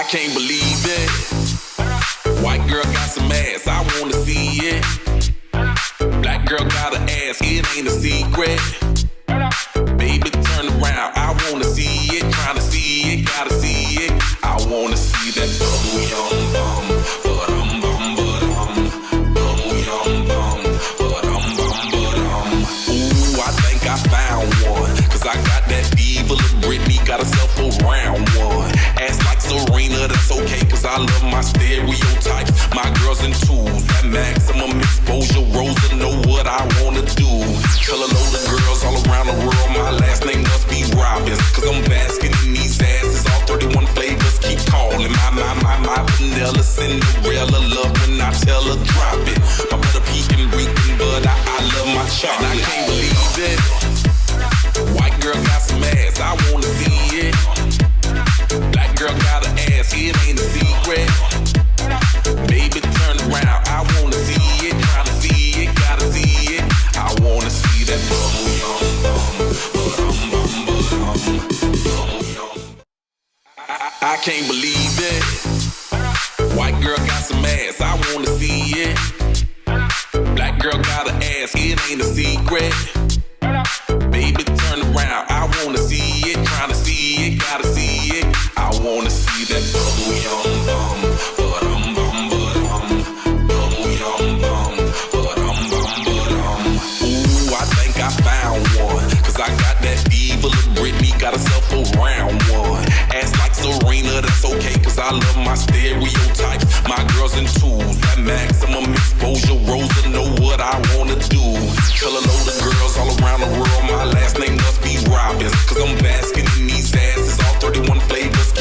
I can't believe it. White girl got some ass, I wanna see it. Black girl got an ass, it ain't a secret. Baby, turn around, I wanna see it. Tryna see it, gotta see it. I wanna see that bum yum bum, ba-dum bum ba-dum, bum yum bum, ba-dum bum ba-dum. Ooh, I think I found one, 'cause I got that evil of Britney, got herself a round one. Ass like Serena, that's okay, 'cause I love my stereotypes. My girls in twos, that maximum exposure. Rosa know what I wanna do. Tell a load of girls all around the world, my last name must be Robbins, 'cause I'm basking in these asses. All 31 flavors keep calling. My vanilla Cinderella love when I tell her drop it. My butter pecan reeking, but I love my chocolate. And I can't believe it. White girl got some ass, I wanna see it. Black girl got an ass, it ain't a secret. Baby, turn around, I wanna see it. Tryna see it, gotta see it. I wanna see that bum yum bum, ba-dum bum ba-dum, bum yum. I can't believe it. White girl got some ass, I wanna see it. Black girl got an ass, it ain't a secret. Baby, turn around, I wanna see it. Tryna see it, gotta see it. I wanna see that bum yum bum, ba-dum bum ba-dum, bum yum bum, ba-dum bum ba-dum. Ooh, I think I found one, 'cause I got that evil of Britney, got herself a round one. Ass like Serena, that's okay, 'cause I love my stereotypes. My girls in twos, that maximum exposure. Rosa know what I wanna do. Tell a load of girls all around the world, my last name must be Robbins, 'cause I'm basking in these asses. All 31 flavors